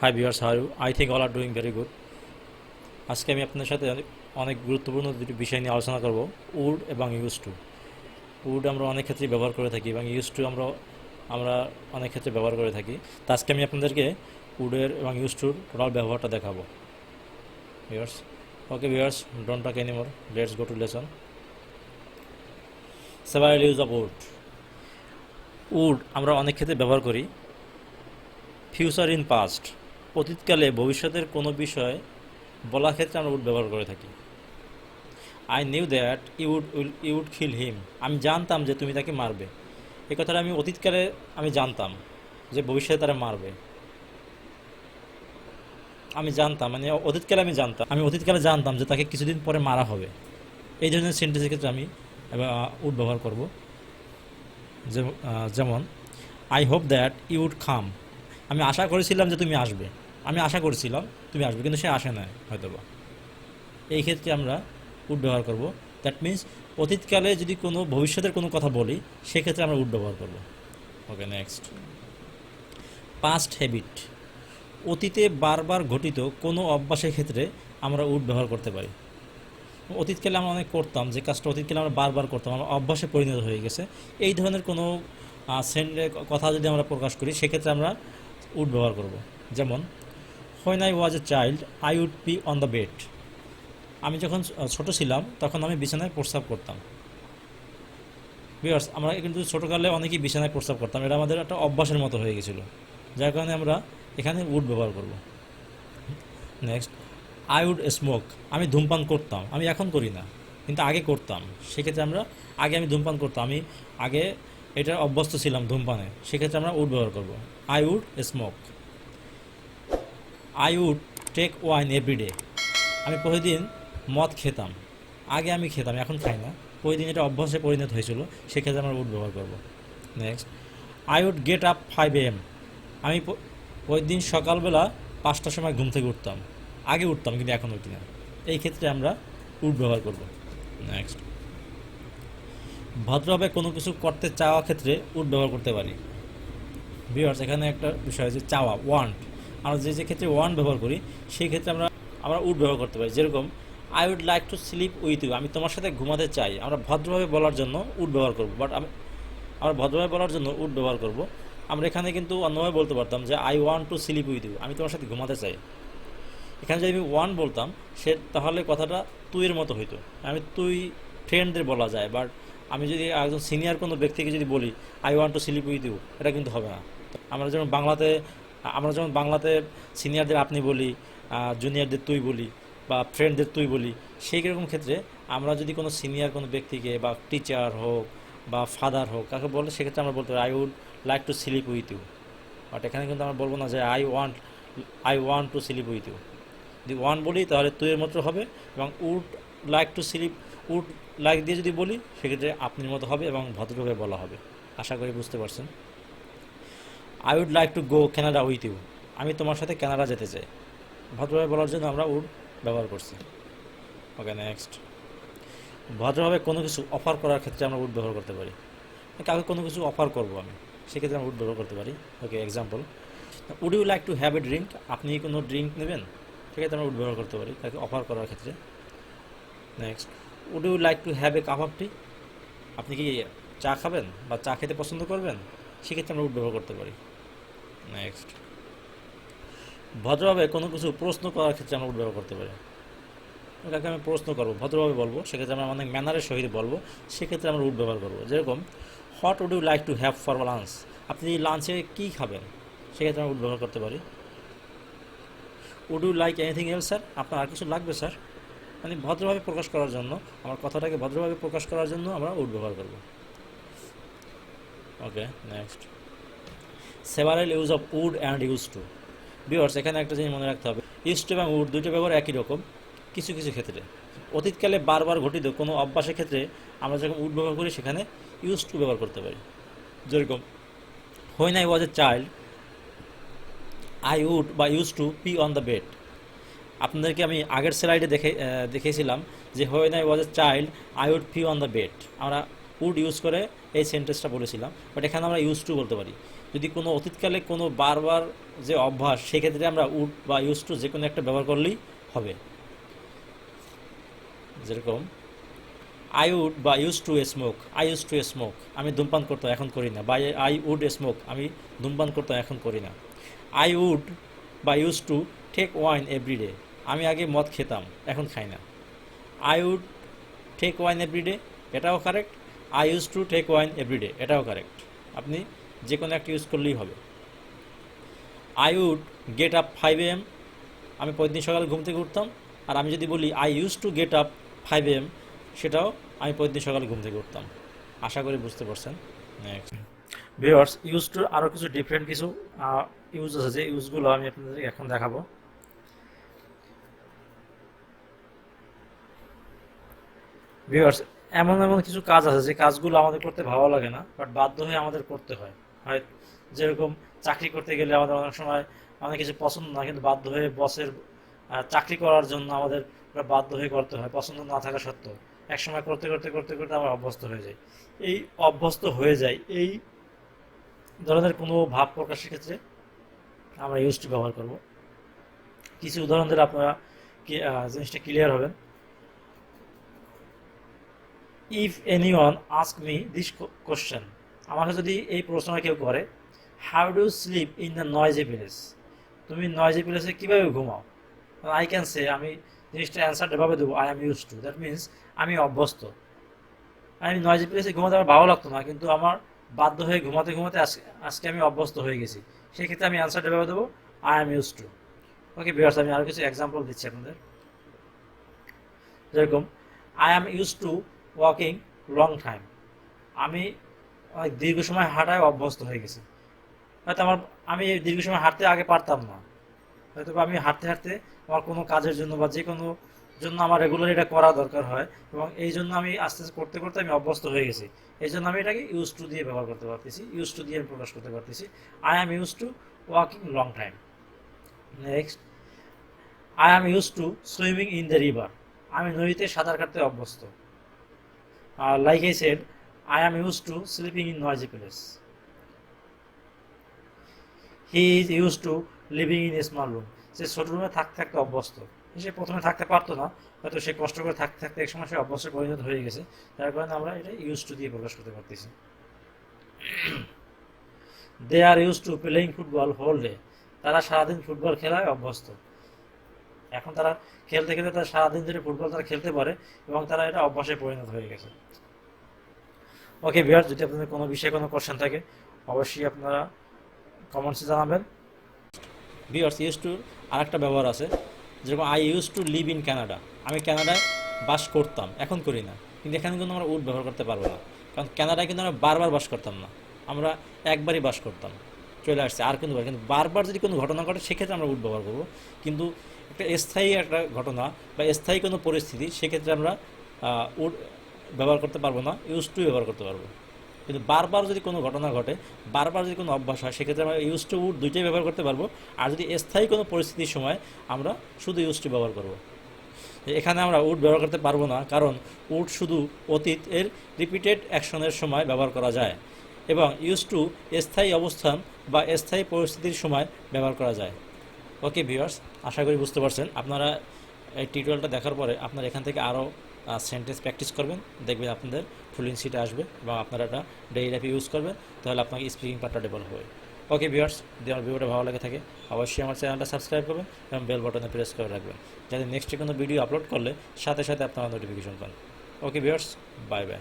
Hi viewers, how I think all are doing very good. আজকে আমি আপনাদের সাথে অনেক গুরুত্বপূর্ণ দুটি বিষয় নিয়ে আলোচনা করব, উড এবং ইউজ টু। উড আমরা অনেক ক্ষেত্রে ব্যবহার করে থাকি এবং ইউজ টু আমরা অনেক ক্ষেত্রে ব্যবহার করে থাকি। তো আজকে আমি আপনাদেরকে উডের এবং ইউজ টুর টোটাল ব্যবহারটা দেখাবো viewers. Okay viewers, don't talk anymore, let's go to lesson. Several use of would. Would আমরা অনেক ক্ষেত্রে ব্যবহার করি। ফিউচার ইন পাস্ট, অতীতকালে ভবিষ্যতের কোনো বিষয় বলার ক্ষেত্রে আমরা উড ব্যবহার করে থাকি। I knew that you would kill him, আমি জানতাম যে তুমি তাকে মারবে। এই কথাটা আমি অতীতকালে আমি জানতাম যে ভবিষ্যতে তারা মারবে। আমি জানতাম, মানে অতীতকালে জানতাম যে তাকে কিছুদিন পরে মারা হবে। এই ধরনের সেন্টেন্সের ক্ষেত্রে আমি উড ব্যবহার করব। যেমন I hope that you would come, আমি আশা করেছিলাম যে তুমি আসবে। আমি আশা করেছিলাম তুমি আসবে, কিন্তু সে আসে না হয়তোবা। এই ক্ষেত্রে আমরা উড ব্যবহার করব। দ্যাট মিন্স অতীতকালে যদি কোনো ভবিষ্যতের কোনো কথা বলি, সেক্ষেত্রে আমরা উড ব্যবহার করব। Okay, next. পাস্ট হ্যাবিট, অতীতে বারবার ঘটিত কোনো অভ্যাসের ক্ষেত্রে আমরা উড ব্যবহার করতে পারি। অতীতকালে আমরা অনেক করতাম, যে কাজটা অতীতকালে আমরা বারবার করতাম, আমরা অভ্যাসে পরিণত হয়ে গেছে। এই ধরনের কোনো কথা যদি আমরা প্রকাশ করি, সেক্ষেত্রে আমরা উড ব্যবহার করব। যেমন when I was a child I would be on the bed, আমি যখন ছোট ছিলাম তখন আমি বিছানায় প্রস্রাব করতাম। ভিউয়ার্স, আমরা কিন্তু ছোটোকালে অনেকেই বিছানায় প্রস্রাব করতাম, এটা আমাদের একটা অভ্যাসের মতো হয়ে গেছিলো, যার কারণে আমরা এখানে উড ব্যবহার করব। নেক্সট, আই উড স্মোক, আমি ধূমপান করতাম, আমি এখন করি না কিন্তু আগে করতাম। সেক্ষেত্রে আমরা আমি ধূমপান করতাম, আমি আগে এটার অভ্যস্ত ছিলাম ধূমপানে, সেক্ষেত্রে আমরা উড ব্যবহার করব। I would smoke. I would take wine everyday, আমি প্রতিদিন মদ খেতাম, আগে আমি খেতাম এখন খাই না, প্রতিদিন এটা অভ্যাসে পরিণত হয়েছিল, সেক্ষেত্রে আমরা উড ব্যবহার করব। Next, I would get up 5 AM, আমি প্রতিদিন সকালবেলা 5টার সময় ঘুম থেকে উঠতাম, আগে উঠতাম কিন্তু এখন উঠি না। এই ক্ষেত্রে আমরা উড ব্যবহার করব। নেক্সট, ভদ্রভাবে কোনো কিছু করতে চাওয়া ক্ষেত্রে উড ব্যবহার করতে পারি। ভিউয়ার্স, এখানে একটা বিষয় আছে চাওয়া, ওয়ান্ট। আমরা যে ক্ষেত্রে ওয়ান্ট ব্যবহার করি, সেই ক্ষেত্রে আমরা উড ব্যবহার করতে পারি। যেরকম I would like to sleep with you, আমি তোমার সাথে ঘুমাতে চাই। আমরা ভদ্রভাবে বলার জন্য উড ব্যবহার করব, বাট আমরা ভদ্রভাবে বলার জন্য উড ব্যবহার করব। আমরা এখানে কিন্তু অন্যভাবে বলতে পারতাম যে I want to sleep with you, আমি তোমার সাথে ঘুমাতে চাই। এখানে যদি আমি ওয়ান বলতাম, তাহলে কথাটা তুইয়ের মতো হইতো। তুই ফ্রেন্ডদের বলা যায়, বাট আমি যদি একজন সিনিয়র কোনো ব্যক্তিকে যদি বলি I want to sleep with you, এটা কিন্তু হবে না। আমরা যেমন বাংলাতে সিনিয়রদের আপনি বলি, জুনিয়রদের তুই বলি, বা ফ্রেন্ডদের তুই বলি, সেই রকম ক্ষেত্রে আমরা যদি কোনো সিনিয়র কোনো ব্যক্তিকে, বা টিচার হোক বা ফাদার হোক, কাকে বলে, সেক্ষেত্রে আমরা বলতে পারি I would like to sleep with you. But এখানে কিন্তু আমরা বলবো না যে I want to sleep with you. যদি ওয়ান বলি তাহলে তুইয়ের মতো হবে, এবং would like to sleep, would like দিয়ে যদি বলি, সেক্ষেত্রে আপনির মতো হবে এবং ভদ্রভাবে বলা হবে। আশা করি বুঝতে পারছেন। I would like to go Canada with you, আমি তোমার সাথে কানাডা যেতে চাই। ভদ্রভাবে বলার জন্য আমরা উড ব্যবহার করছি। ওকে, নেক্সট। ভদ্রভাবে কোনো কিছু অফার করার ক্ষেত্রে আমরা উড ব্যবহার করতে পারি। কাউকে কোনো কিছু অফার করবো আমি, সেক্ষেত্রে আমরা উড ব্যবহার করতে পারি। Okay, example, would you like to have a drink, আপনি কোনো ড্রিঙ্ক নেবেন, সেক্ষেত্রে আমরা উড ব্যবহার করতে পারি তাকে অফার করার ক্ষেত্রে। Next, would you like to have a cup of tea, আপনি কি চা খাবেন বা চা খেতে পছন্দ করবেন, সেক্ষেত্রে আমরা উড ব্যবহার করতে পারি। নেক্সট, ভদ্রভাবে কোনো কিছু প্রশ্ন করার ক্ষেত্রে আমরা উড ব্যবহার করতে পারি। তাকে আমি প্রশ্ন করবো, ভদ্রভাবে বলবো, সেক্ষেত্রে আমরা অনেক ম্যানারের সহিত বলবো, সেক্ষেত্রে আমরা উড ব্যবহার করবো। যেরকম what would you like to have for lunch, আপনি লাঞ্চে কী খাবেন, সেক্ষেত্রে আমরা উড ব্যবহার করতে পারি। Would you like anything else, sir, আপনার আর কিছু লাগবে স্যার, মানে ভদ্রভাবে প্রকাশ করার জন্য, আমার কথাটাকে ভদ্রভাবে প্রকাশ করার জন্য আমরা উড ব্যবহার করব। Okay, next. Several use of would and use to. Viewers, এখানে একটা জিনিস মনে রাখতে হবে, ইউজ টু এবং উড দুইটা ব্যবহার একই রকম। কিছু কিছু ক্ষেত্রে অতীতকালে বারবার ঘটিত কোনো অভ্যাসের ক্ষেত্রে আমরা যখন উড ব্যবহার করি, সেখানে ইউজ টু ব্যবহার করতে পারি। যেরকম when I was a child I would বা use to pee on the bed. আপনাদেরকে আমি আগের স্লাইডে দেখিয়েছিলাম যে when I was a child I would pee on the bed, আমরা উড ইউজ করে এই সেন্টেন্সটা বলেছিলাম, বাট এখানে আমরা ইউজ টু বলতে পারি। যদি কোনো অতীতকালে কোনো বারবার যে অভ্যাস, সেক্ষেত্রে আমরা উড বা ইউজ টু যে কোনো একটা ব্যবহার করলেই হবে। যেরকম আই উড বা use to smoke, I use to smoke, আমি ধূমপান করতাম এখন করি না। বা আই উড স্মোক, আমি ধূমপান করতাম এখন করি না। আই উড বা use to take wine everyday, আমি আগে মদ খেতাম এখন খাই না। I would take wine everyday, এটাও correct. I use to take wine everyday, এটাও কারেক্ট। আপনি যে কোনো একটা ইউজ করলেই হবে। I would get up 5 AM, আমি প্রতিদিন সকালে ঘুম থেকে উঠতাম। আর আমি যদি বলি I use to get up 5 AM, সেটাও আমি প্রতিদিন সকালে ঘুম থেকে উঠতাম। আশা করি বুঝতে পারছেন। নেক্সট ভিউয়ার্স, ইউজ টু আরও কিছু ডিফারেন্ট কিছু ইউজ আছে, যে ইউজগুলো আমি আপনাদের এখন দেখাবো। ভিউয়ার্স, এমন এমন কিছু কাজ আছে যে কাজগুলো আমাদের করতে ভালো লাগে না, বাট বাধ্য হয়ে আমাদের করতে হয়। হয় যেরকম চাকরি করতে গেলে আমাদের অনেক সময় অনেক কিছু পছন্দ না, কিন্তু বাধ্য হয়ে বসের চাকরি করার জন্য আমাদের ওটা বাধ্য হয়ে করতে হয়, পছন্দ না থাকা সত্ত্বেও। এক সময় করতে করতে করতে করতে আমরা অভ্যস্ত হয়ে যাই। এই অভ্যস্ত হয়ে যায় এই ধরনের কোনো ভাব প্রকাশের ক্ষেত্রে আমরা ইউজ টু ব্যবহার করব। কিছু উদাহরণ দিলে আপনারা জিনিসটা ক্লিয়ার হবেন। If anyone ask me this question, আমাকে যদি এই প্রশ্নটা কেউ করে, how do slip in the noisy place, তুমি নয়েজি প্লেসে কীভাবে ঘুমাও, আই ক্যান সে, আমি জিনিসটা অ্যান্সার এভাবে দেবো, I am use to, that means আমি অভ্যস্ত। আমি নয়েজি প্লেসে ঘুমাতে আমার ভালো লাগতো না, কিন্তু আমার বাধ্য হয়ে ঘুমাতে ঘুমাতে আজকে আমি অভ্যস্ত হয়ে গেছি। সেক্ষেত্রে আমি অ্যান্সার এভাবে দেবো, I am use to. Okay viewers, আমি আরও কিছু এক্সাম্পল দিচ্ছি আপনাদের। যেরকম I am use to walking long time, আমি অনেক দীর্ঘ সময় হাঁটায় অভ্যস্ত হয়ে গেছি। হয়তো আমি দীর্ঘ সময় হাঁটতে আগে পারতাম না, হয়তো আমি হাঁটতে হাঁটতে আমার কোনো কাজের জন্য বা যে কোনো জন্য আমার রেগুলার এটা করা দরকার হয়, এবং এই জন্য আমি আস্তে আস্তে করতে করতে আমি অভ্যস্ত হয়ে গেছি। এই জন্য আমি এটাকে ইউজ টু দিয়ে ব্যবহার করতে পারতেছি, ইউজ টু দিয়ে আমি প্রকাশ করতে পারতেছি। I am use to walking long time. Next, I am use to swimming in the river, আমি নদীতে সাঁতার কাটতে অভ্যস্ত। Like I said, I am use to sleeping in noisy place. He is use to living in a small room, সে ছোট রুমে থাকতে থাকতে অভ্যস্ত। সে প্রথমে থাকতে পারতো না, হয়তো সে কষ্ট করে থাকতে থাকতে এক সময় সে অভ্যস্ত পরিণত হয়ে গেছে, যার কারণে আমরা এটা ইউজ টু দিয়ে প্রকাশ করতে পারতেছি। They are use to playing football whole day, তারা সারাদিন ফুটবল খেলায় অভ্যস্ত। এখন তারা খেলতে খেলতে তারা সারাদিন ধরে ফুটবল তারা খেলতে পারে, এবং তারা এটা অভ্যাসে পরিণত হয়ে গেছে। ওকে ভিউয়ার্স, যদি আপনাদের কোনো বিষয়ে কোনো কোশ্চেন থাকে অবশ্যই আপনারা কমেন্টসে জানাবেন। ভিউয়ার্স, ইউজ টু আরেকটা ব্যবহার আছে, যেরকম I use two live in Canada, আমি কানাডায় বাস করতাম এখন করি না। কিন্তু এখানে কিন্তু আমরা উড ব্যবহার করতে পারবো না, কারণ কানাডায় কিন্তু আমরা বারবার বাস করতাম না, আমরা একবারই বাস করতাম, চলে আসছে আর কিন্তু বারবার যদি কোনো ঘটনা ঘটে সেক্ষেত্রে আমরা উড ব্যবহার করবো। কিন্তু একটা স্থায়ী একটা ঘটনা বা স্থায়ী কোনো পরিস্থিতি, সেক্ষেত্রে আমরা উড ব্যবহার করতে পারবো না, ইউজ টু ব্যবহার করতে পারবো। কিন্তু বারবার যদি কোনো ঘটনা ঘটে, বারবার যদি কোনো অভ্যাস হয়, সেক্ষেত্রে আমরা ইউজ টু উড দুইটাই ব্যবহার করতে পারবো। আর যদি স্থায়ী কোনো পরিস্থিতির সময় আমরা শুধু ইউজ টু ব্যবহার করবো। এখানে আমরা উড ব্যবহার করতে পারবো না, কারণ উড শুধু অতীত এর রিপিটেড অ্যাকশনের সময় ব্যবহার করা যায়, এবং ইউজ টু স্থায়ী অবস্থান বা স্থায়ী পরিস্থিতির সময় ব্যবহার করা যায়। ওকে ভিউয়ার্স, আশা করি বুঝতে পারছেন। আপনারা এই টিউটোরিয়ালটা দেখার পরে আপনারা এখান থেকে আরও সেন্টেন্স প্র্যাকটিস করবেন, দেখবেন আপনাদের ফ্লুয়েন্সিটা আসবে, এবং আপনারা এটা ডেইলি লাইফে ইউজ করবেন, তাহলে আপনাকে স্পিকিং পার্টটা ডেভেলপ হবে। ওকে ভিউয়ার্স, যদি আমার ভিডিওটা ভালো লাগে থাকে অবশ্যই আমার চ্যানেলটা সাবস্ক্রাইব করবেন এবং বেল বাটনে প্রেস করে রাখবেন, যাতে নেক্সটে কোনো ভিডিও আপলোড করলে সাথে সাথে আপনারা নোটিফিকেশন পান। Okay viewers, bye bye.